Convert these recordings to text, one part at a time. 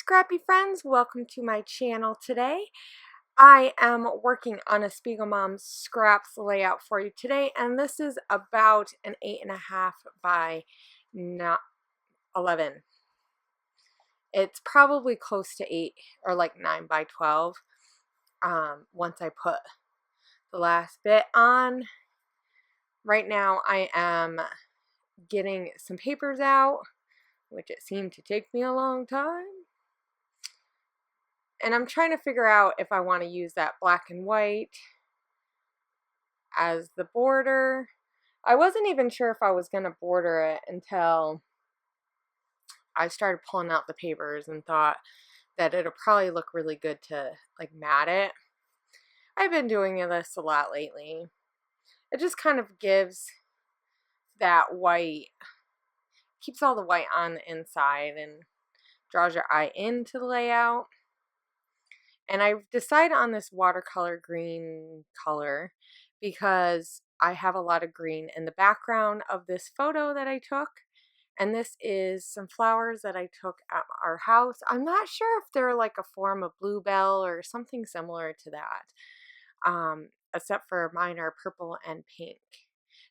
scrappy friends, welcome to my channel today. I am working on a SpiegelMom Scraps layout for you today, and this is about an 8.5 by 11. It's probably close to 8 or like 9 by 12 once I put the last bit on. Right now I am getting some papers out, which it seemed to take me a long time. And I'm trying to figure out if I want to use that black and white as the border. I wasn't even sure if I was going to border it until I started pulling out the papers and thought that it'll probably look really good to like mat it. I've been doing this a lot lately. It just kind of gives that white, keeps all the white on the inside and draws your eye into the layout. And I decided on this watercolor green color because I have a lot of green in the background of this photo that I took. And this is some flowers that I took at our house. I'm not sure if they're like a form of bluebell or something similar to that, except for mine are purple and pink.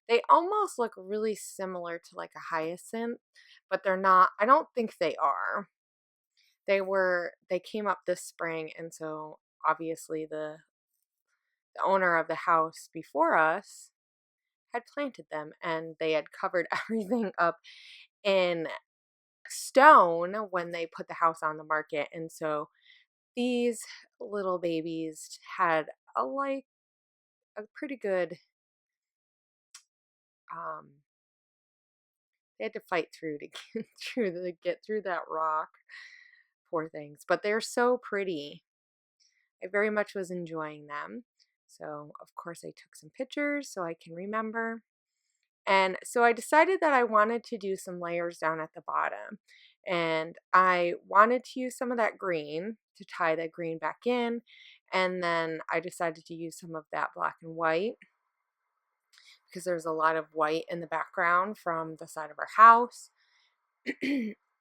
They almost look really similar to like a hyacinth, but they're not. I don't think they are. They came up this spring, and so obviously the owner of the house before us had planted them, and they had covered everything up in stone when they put the house on the market. And so these little babies had a pretty good they had to fight through to get through that rock. Poor things, but they're so pretty. I very much was enjoying them. So of course I took some pictures so I can remember. And so I decided that I wanted to do some layers down at the bottom. And I wanted to use some of that green to tie the green back in. And then I decided to use some of that black and white because there's a lot of white in the background from the side of our house.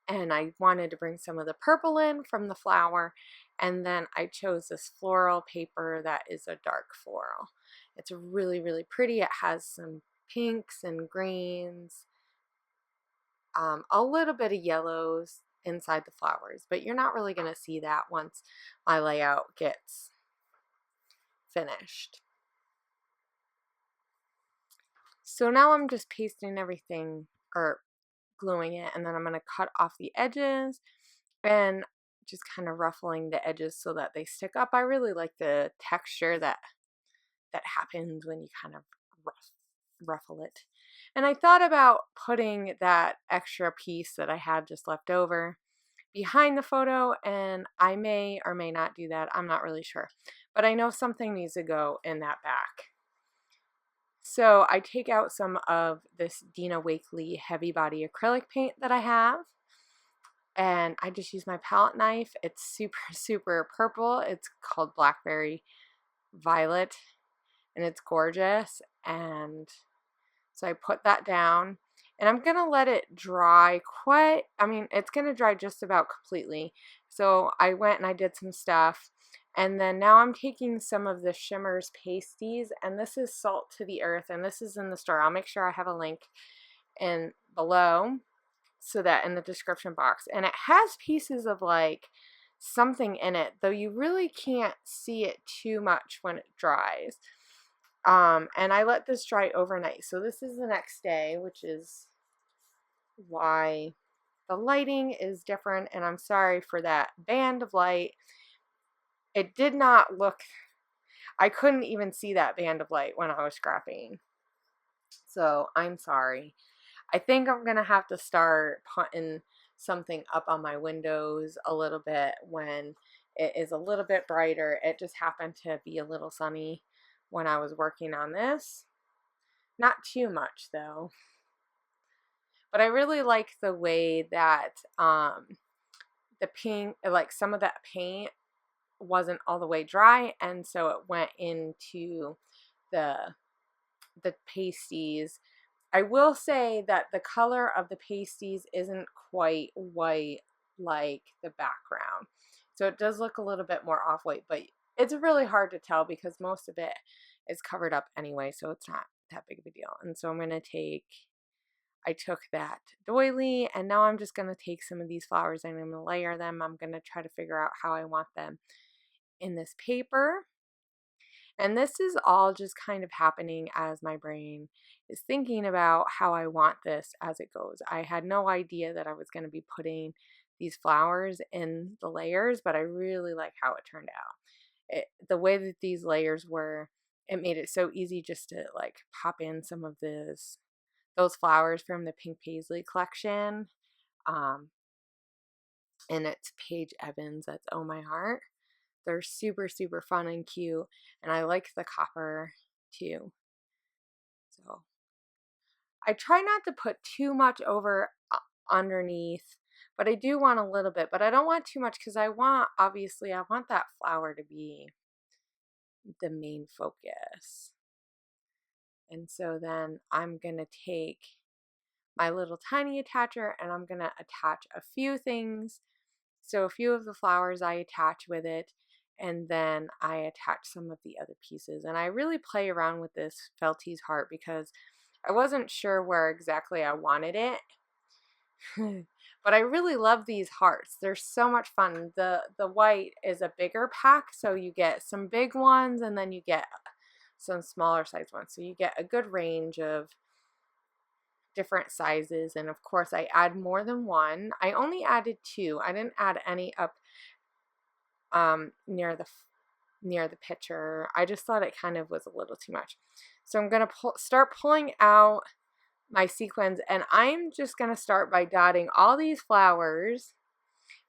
And I wanted to bring some of the purple in from the flower. And then I chose this floral paper that is a dark floral. It's really, really pretty. It has some pinks and greens, a little bit of yellows inside the flowers, but you're not really going to see that once my layout gets finished. So now I'm just pasting everything, or gluing it, and then I'm going to cut off the edges and just kind of ruffling the edges so that they stick up. I really like the texture that happens when you kind of ruffle it. And I thought about putting that extra piece that I had just left over behind the photo, and I may or may not do that. I'm not really sure, but I know something needs to go in that back. So I take out some of this Dina Wakley heavy body acrylic paint that I have, and I just use my palette knife. It's super, super purple. It's called Blackberry Violet, and it's gorgeous. And so I put that down, and I'm going to let it dry it's going to dry just about completely. So I went and I did some stuff. And then now I'm taking some of the Shimmerz Paste-eez, and this is Salt to the Earth, and this is in the store. I'll make sure I have a link in below, so that in the description box. And it has pieces of like something in it, though you really can't see it too much when it dries. And I let this dry overnight. So this is the next day, which is why the lighting is different, and I'm sorry for that band of light. It did not look, I couldn't even see that band of light when I was scrapping. So I'm sorry. I think I'm going to have to start putting something up on my windows a little bit when it is a little bit brighter. It just happened to be a little sunny when I was working on this. Not too much though. But I really like the way that the pink, like some of that paint wasn't all the way dry, and so it went into the pasties. I will say that the color of the pasties isn't quite white like the background. So it does look a little bit more off-white, but it's really hard to tell because most of it is covered up anyway, so it's not that big of a deal. And so I took that doily, and now I'm just going to take some of these flowers and I'm going to layer them. I'm going to try to figure out how I want them in this paper. And this is all just kind of happening as my brain is thinking about how I want this as it goes. I had no idea that I was going to be putting these flowers in the layers, but I really like how it turned out. The way that these layers were, it made it so easy just to like pop in some of those flowers from the Pink Paisley collection. And it's Paige Evans, that's Oh My Heart. They're super, super fun and cute, and I like the copper too. So I try not to put too much over underneath, but I do want a little bit, but I don't want too much because obviously I want that flower to be the main focus. And so then I'm going to take my little tiny attacher and I'm going to attach a few things. So a few of the flowers I attach with it, and then I attach some of the other pieces. And I really play around with this Feltie's heart because I wasn't sure where exactly I wanted it. But I really love these hearts. They're so much fun. The white is a bigger pack, so you get some big ones and then you get some smaller size ones. So you get a good range of different sizes, and of course I add more than one. I only added 2. I didn't add any up near the picture. I just thought it kind of was a little too much. So I'm gonna start pulling out my sequins, and I'm just gonna start by dotting all these flowers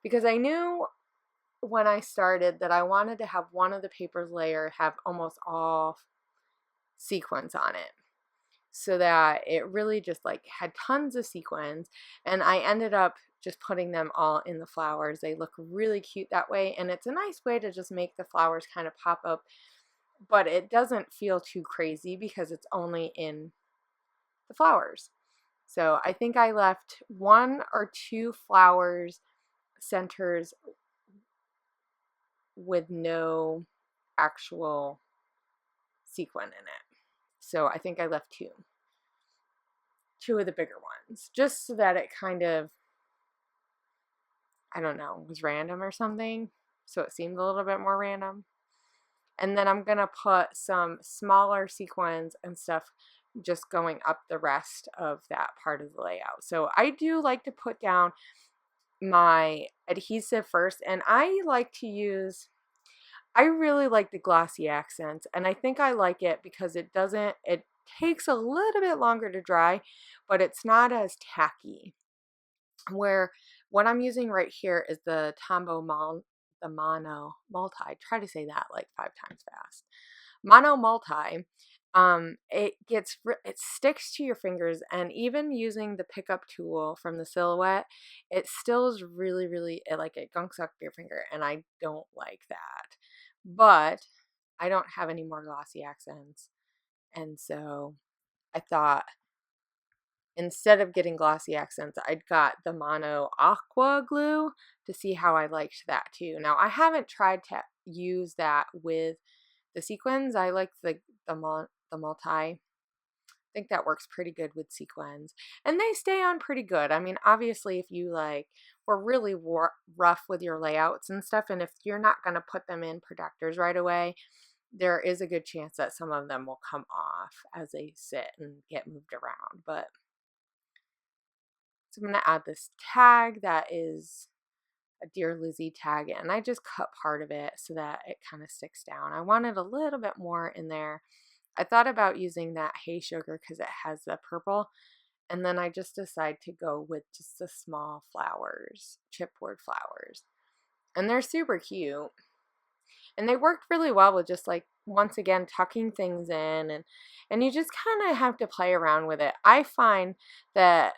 because I knew when I started that I wanted to have one of the paper's layer have almost all sequins on it, so that it really just like had tons of sequins. And I ended up just putting them all in the flowers. They look really cute that way, and it's a nice way to just make the flowers kind of pop up, but it doesn't feel too crazy because it's only in the flowers. So I think I left 1 or 2 flowers centers with no actual sequin in it. So I think I left 2 of the bigger ones, just so that it kind of, I don't know, was random or something. So it seemed a little bit more random. And then I'm going to put some smaller sequins and stuff just going up the rest of that part of the layout. So I do like to put down my adhesive first, and I really like the glossy accents, and I think I like it because it takes a little bit longer to dry, but it's not as tacky. Where what I'm using right here is the Mono Multi. Try to say that like 5 times fast. Mono Multi. It sticks to your fingers, and even using the pickup tool from the Silhouette, it still is really, really, it gunks up your finger, and I don't like that. But I don't have any more glossy accents, and so I thought, instead of getting glossy accents, I'd got the Mono Aqua glue to see how I liked that too. Now, I haven't tried to use that with the sequins. I like the multi. I think that works pretty good with sequins, and they stay on pretty good. I mean, obviously, if you were really rough with your layouts and stuff, and if you're not going to put them in protectors right away, there is a good chance that some of them will come off as they sit and get moved around. But so I'm going to add this tag that is a Dear Lizzie tag, and I just cut part of it so that it kind of sticks down. I wanted a little bit more in there. I thought about using that Hay Sugar because it has the purple, and then I just decided to go with just the small flowers, chipboard flowers. And they're super cute. And they worked really well with just once again, tucking things in, and you just kind of have to play around with it. I find that,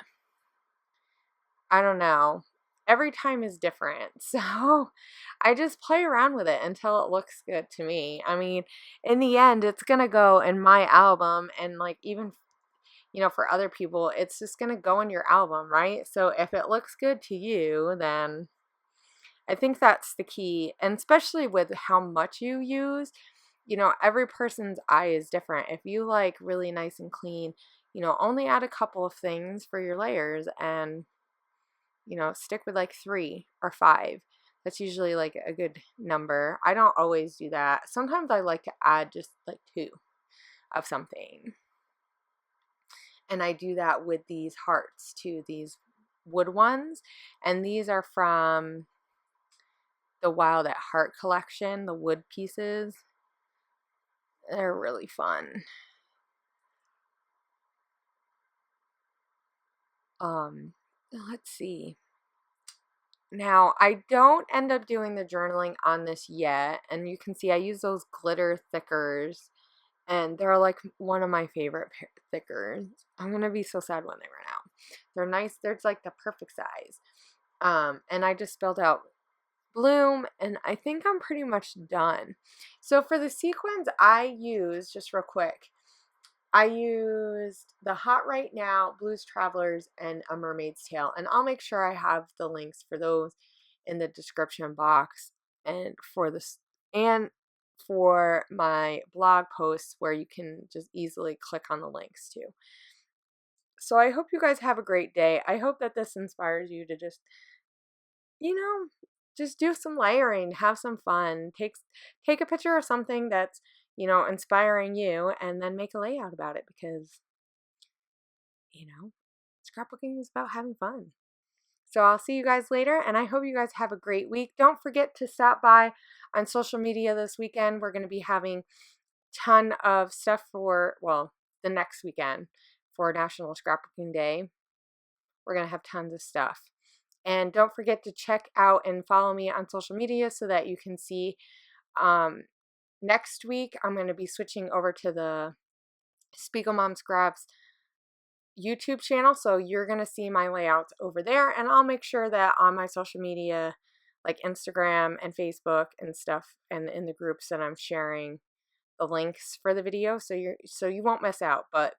I don't know, every time is different. So I just play around with it until it looks good to me. I mean, in the end, it's going to go in my album, and even, for other people, it's just going to go in your album, right? So if it looks good to you, then I think that's the key, and especially with how much you use, you know, every person's eye is different. If you like really nice and clean, you know, only add a couple of things for your layers and, you know, stick with like 3 or 5. That's usually like a good number. I don't always do that. Sometimes I like to add just like 2 of something. And I do that with these hearts too, these wood ones. And these are from the Wild at Heart collection, the wood pieces. They're really fun. Let's see. Now, I don't end up doing the journaling on this yet, and you can see I use those glitter thickers, and they're like one of my favorite thickers. I'm gonna be so sad when they run out. They're nice. They're like the perfect size. And I just spelled out bloom, and I think I'm pretty much done. So for the sequins, I use, just real quick, I used the Hot Right Now, Blues Travelers, and a Mermaid's Tail. And I'll make sure I have the links for those in the description box, and for this, and for my blog posts where you can just easily click on the links too. So I hope you guys have a great day. I hope that this inspires you to just, you know, just do some layering, have some fun, take a picture of something that's, you know, inspiring you, and then make a layout about it, because, you know, scrapbooking is about having fun. So I'll see you guys later, and I hope you guys have a great week. Don't forget to stop by on social media this weekend. We're going to be having a ton of stuff for, well, the next weekend for National Scrapbooking Day. We're going to have tons of stuff. And don't forget to check out and follow me on social media so that you can see. Next week, I'm going to be switching over to the SpiegelMom Scraps YouTube channel, so you're going to see my layouts over there, and I'll make sure that on my social media, like Instagram and Facebook and stuff, and in the groups that I'm sharing the links for the video, so you won't miss out. But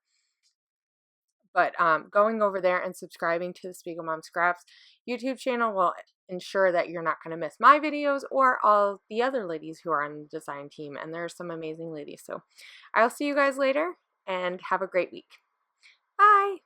going over there and subscribing to the SpiegelMom Scraps YouTube channel will ensure that you're not going to miss my videos or all the other ladies who are on the design team, and there are some amazing ladies. So I'll see you guys later, and have a great week. Bye!